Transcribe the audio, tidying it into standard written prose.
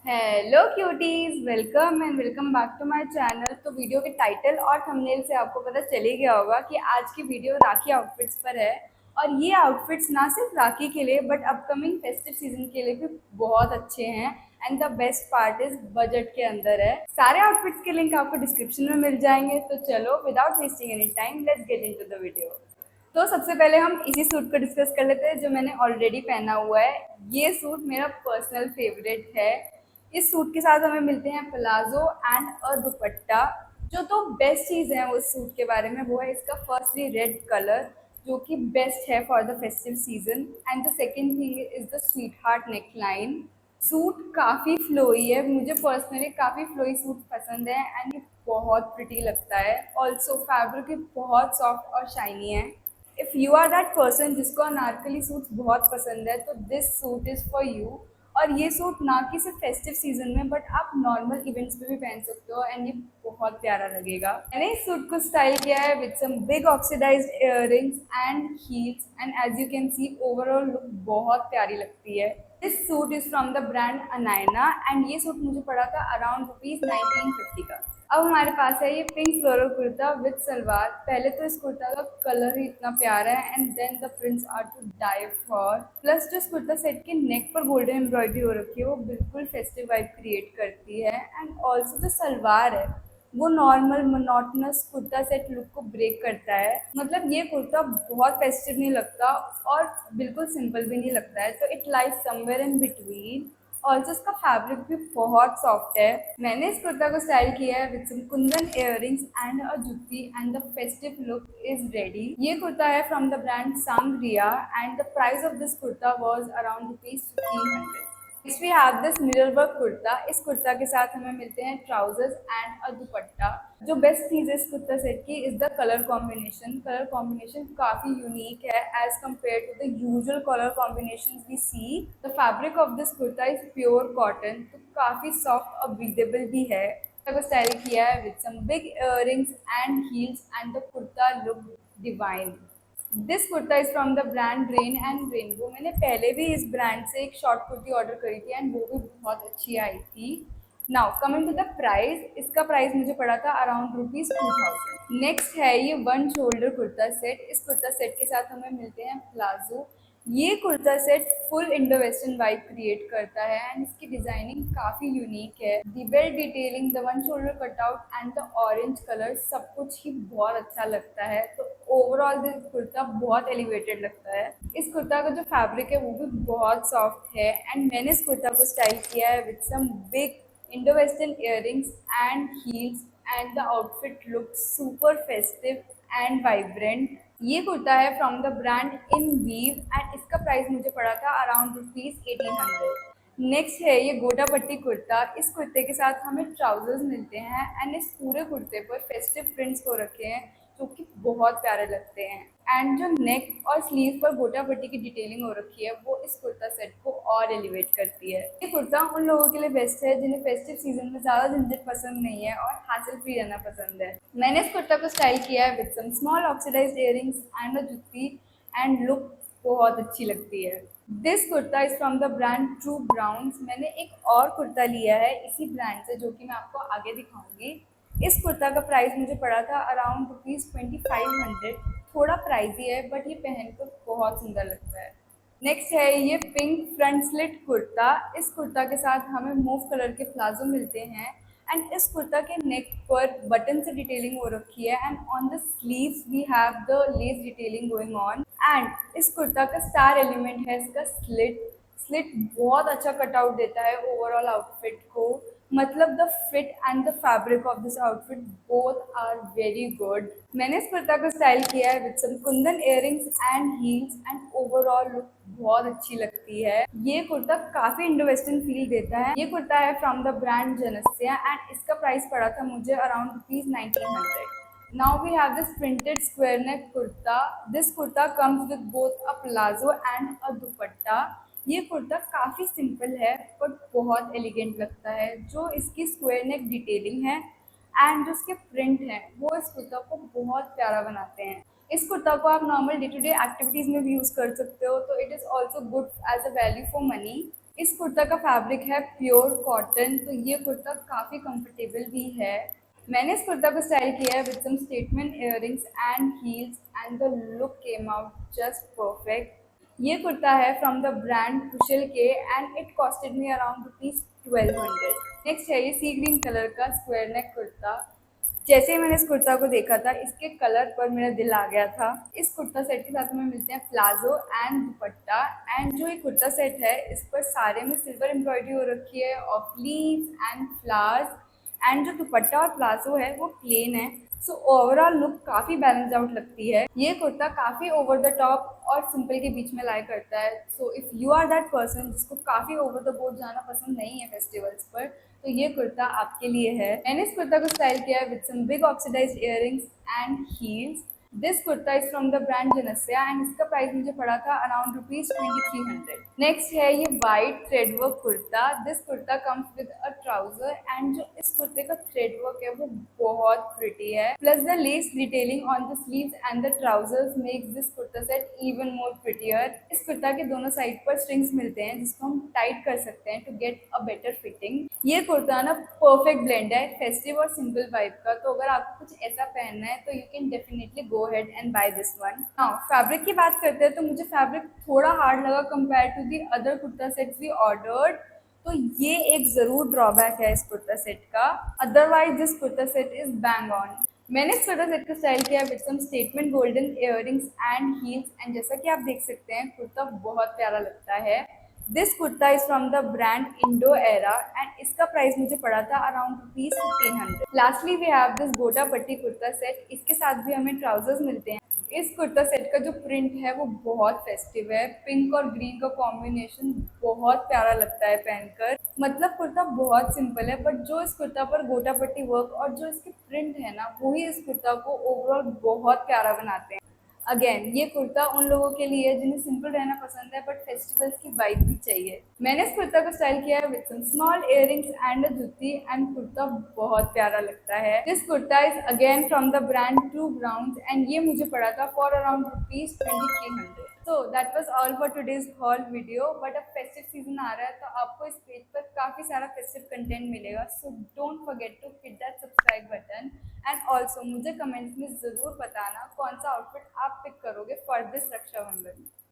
Hello cuties, welcome and welcome back to my channel. तो video के title और thumbnail से आपको पता चल ही गया होगा कि आज की वीडियो राखी आउटफिट्स पर है। और ये आउटफिट्स ना सिर्फ राखी के लिए बट अपकमिंग फेस्टिव सीजन के लिए भी बहुत अच्छे हैं। And the best part is budget के अंदर है। सारे आउटफिट्स के लिंक आपको डिस्क्रिप्शन में मिल जाएंगे। तो चलो without wasting any time let's get into the video. तो सबसे पहले हम इसी सूट को डिस्कस कर लेते हैं जो मैंने ऑलरेडी पहना हुआ है। ये सूट मेरा पर्सनल फेवरेट है। इस सूट के साथ हमें मिलते हैं प्लाजो एंड अ दुपट्टा। जो तो बेस्ट चीज़ है उस सूट के बारे में वो है इसका फर्स्टली रेड कलर, जो कि बेस्ट है for the festive season. And the second thing is the sweet heart neck line. Suit काफ़ी फ्लोई है, मुझे पर्सनली काफ़ी फ्लोई सूट पसंद है एंड ये बहुत प्रिटी लगता है। ऑल्सो फैब्रिक भी बहुत सॉफ्ट और शाइनी है। If you are that person जिसको अनारकली सूट्स बहुत पसंद है तो this suit is for you. और ये सूट ना कि सिर्फ फेस्टिव सीजन में बट आप नॉर्मल इवेंट्स में भी पहन सकते हो एंड ये बहुत प्यारा लगेगा। मैंने इस सूट को स्टाइल किया है with some big oxidised earrings and heels and as you can see overall look बहुत प्यारी लगती है। This suit is from the brand Anayna and ये सूट मुझे पड़ा था अराउंड ₹1950 का। अब हमारे पास है ये pink floral kurta with salwar. पहले तो इस कुर्ता का कलर ही इतना प्यारा है and then the prints are to die for. Plus जो इस कुर्ता सेट के नेक पर गोल्डन एम्ब्रॉयडरी हो रखी है वो बिल्कुल फेस्टिव वाइब क्रिएट करती है। एंड ऑल्सो जो सलवार है वो normal monotonous kurta set look को ब्रेक करता है। मतलब ये कुर्ता बहुत फेस्टिव नहीं लगता और बिल्कुल सिंपल भी नहीं लगता है, तो it lies somewhere in between. Also इसका फैब्रिक भी बहुत सॉफ्ट है। मैंने इस कुर्ता को स्टाइल किया है with some kundan earrings and a jutti and the festive look is ready. ये कुर्ता है from the brand Sangria and the price of this kurta was around ₹1500। Next we have this mirror work kurta. इस कुर्ता के साथ हमें मिलते हैं ट्राउजर्स एंड अ दुपट्टा। जो बेस्ट चीज़ है इस कुर्ता सेट की is the colour combination. Colour combination काफ़ी यूनिक है as compare to the usual colour combination we see. The fabric of this kurta is pure cotton, तो काफ़ी सॉफ्ट और ब्रीदेबल भी है। को स्टाइल किया है with some big earrings and heels and the kurta look divine. This kurta is from the brand Rain and Rainbow. मैंने पहले भी इस ब्रांड से एक शॉर्ट कुर्ती ऑर्डर करी थी एंड वो भी बहुत अच्छी आई थी। Now coming to the price, इसका प्राइस मुझे पड़ा था अराउंड ₹2000। नेक्स्ट है ये वन शोल्डर कुर्ता सेट। इस कुर्ता सेट के साथ हमें मिलते हैं प्लाजो। ये kurta set full Indo western vibe create करता है एंड इसकी डिजाइनिंग काफ़ी यूनिक है। The belt detailing, the one shoulder cutout and the orange colour सब कुछ ही बहुत अच्छा लगता है। तो ओवरऑल दिस कुर्ता बहुत एलिवेटेड लगता है। इस कुर्ता का जो फैब्रिक है वो भी बहुत सॉफ्ट है एंड मैंने इस कुर्ता को स्टाइल किया है with some big Indo western earrings and heels and the outfit look super festive and vibrant. ये कुर्ता है from the brand Inweave and इसका प्राइस मुझे पड़ा था अराउंड ₹1800। नेक्स्ट है ये गोटा पट्टी कुर्ता। इस कुर्ते के साथ हमें ट्राउजर्स मिलते हैं एंड इस पूरे कुर्ते पर फेस्टिव प्रिंट्स हो रखे हैं जो कि बहुत प्यारे लगते हैं। एंड जो नेक और स्लीव पर गोटा पट्टी की डिटेलिंग हो रखी है वो इस कुर्ता सेट को और एलिवेट करती है। ये कुर्ता उन लोगों के लिए बेस्ट है जिन्हें फेस्टिव सीजन में ज़्यादा झंझट पसंद नहीं है और हासिल फ्री रहना पसंद है। मैंने इस कुर्ता को स्टाइल किया है with some small oxidised earrings and a jutti and look बहुत अच्छी लगती है। This kurta is from the brand True Browns. मैंने एक और कुर्ता लिया है इसी ब्रांड से जो कि मैं आपको आगे दिखाऊंगी। इस कुर्ता का प्राइस मुझे पड़ा था अराउंड ₹2500। थोड़ा प्राइजी है बट ये पहनकर बहुत सुंदर लगता है। नेक्स्ट है ये पिंक फ्रंट स्लिट कुर्ता। इस कुर्ता के साथ हमें मूव कलर के प्लाजो मिलते हैं एंड इस कुर्ता के नेक पर बटन से डिटेलिंग हो रखी है and on the sleeves we have the lace detailing going on. And इस कुर्ता का स्टार एलिमेंट है इसका स्लिट। स्लिट बहुत अच्छा कटआउट देता है ओवरऑल आउटफिट को। मतलब the fit and the fabric of this outfit both are very good. मैंने इस कुर्ता को स्टाइल किया है with some kundan earrings and heels and overall look बहुत अच्छी लगती है। ये कुर्ता काफी इंडो वेस्टर्न फील देता है। ये कुर्ता है from the brand Janasya and इसका प्राइस पड़ा था मुझे around ₹1900। Now we have this printed square neck kurta. This kurta comes with both a palazzo and a dupatta. ये कुर्ता काफ़ी सिंपल है बट बहुत एलिगेंट लगता है। जो इसकी स्क्वायर नेक डिटेलिंग है एंड जो इसके प्रिंट हैं वो इस कुर्ता को बहुत प्यारा बनाते हैं। इस कुर्ता को आप normal day to day activities में भी यूज़ कर सकते हो, तो it is also good as a value for money. इस कुर्ता का फैब्रिक है प्योर कॉटन, तो ये कुर्ता काफ़ी कंफर्टेबल भी है। मैंने इस कुर्ता को स्टाइल किया है with some statement earrings and heels and the look came out just perfect. ये कुर्ता है फ्रॉम द ब्रांड कुशल के and it costed me around ₹1200। Next है ये सी ग्रीन कलर का स्क्वायर नेक कुर्ता। जैसे ही मैंने इस कुर्ता को देखा था, इसके कलर पर मेरा दिल आ गया था। इस कुर्ता सेट के साथ हमें मिलते हैं प्लाजो एंड दुपट्टा। एंड जो ये कुर्ता सेट है, इस पर सारे में सिल्वर एम्ब्रॉयडरी हो रखी है of leaves and flowers. And जो दुपट्टा और प्लाजो है वो प्लेन है। सो ओवरऑल लुक काफ़ी बैलेंस्ड आउट लगती है। ये कुर्ता काफ़ी ओवर द टॉप और सिंपल के बीच में लाई करता है। So if you are that person जिसको काफ़ी ओवर द बोर्ड जाना पसंद नहीं है फेस्टिवल्स पर, तो ये कुर्ता आपके लिए है। मैंने इस कुर्ता को स्टाइल किया है with some big oxidised earrings and heels. This kurta is from the brand Janasya and इसका प्राइस मुझे पड़ा था अराउंड ₹2300। नेक्स्ट है ये white thread work kurta. This kurta comes with a trouser and जो इस कुर्ते का थ्रेड वर्क है वो बहुत प्रिटी है। Plus the lace detailing on the sleeves and the trousers makes this kurta set even more prettier. इस कुर्ता के दोनों साइड पर स्ट्रिंग्स मिलते हैं जिसको हम टाइट कर सकते हैं to get a better fitting. ये कुर्ता ना परफेक्ट ब्लेंड है फेस्टिव और सिंपल वाइब का, तो अगर आपको कुछ ऐसा पहनना है तो you can definitely go ahead and buy this one. Now fabric की बात करते हैं तो मुझे फैब्रिक थोड़ा हार्ड लगा compare to the other kurta sets we ordered. तो ये एक ज़रूर ड्रॉबैक है इस कुर्ता सेट का। Otherwise this kurta set is bang on. मैंने इस कुर्ता सेट को स्टाइल किया with some statement golden earrings and heels and जैसा कि आप देख सकते हैं कुर्ता बहुत प्यारा लगता है। This kurta is from the brand Indo Era and इसका प्राइस मुझे पड़ा था around ₹1500। Lastly we have this gota patti kurta set. इसके साथ भी हमें ट्राउजर्स मिलते हैं। इस कुर्ता सेट का जो प्रिंट है वो बहुत फेस्टिव है। पिंक और ग्रीन का कॉम्बिनेशन बहुत प्यारा लगता है पहनकर। मतलब कुर्ता बहुत सिंपल है बट जो इस कुर्ता पर गोटा पट्टी वर्क और जो इसके प्रिंट है ना, वही इस कुर्ता को ओवरऑल बहुत प्यारा बनाते हैं। अगेन ये कुर्ता उन लोगों के लिए है जिन्हें सिंपल रहना पसंद है बट फेस्टिवल्स की वाइब भी चाहिए। मैंने इस कुर्ता को स्टाइल किया है with some small earrings and a jutti and kurta बहुत प्यारा लगता है। This kurta is again from the brand True Brown and ये मुझे पड़ा था for around ₹2300। So that was all for today's haul video. But अब फेस्टिव सीजन आ रहा है तो आपको इस पेज पर काफ़ी सारा फेस्टिव कंटेंट मिलेगा। So don't forget to hit that subscribe button and also मुझे कमेंट्स में ज़रूर बताना कौन सा आउटफिट आप पिक करोगे फॉर दिस रक्षाबंधन।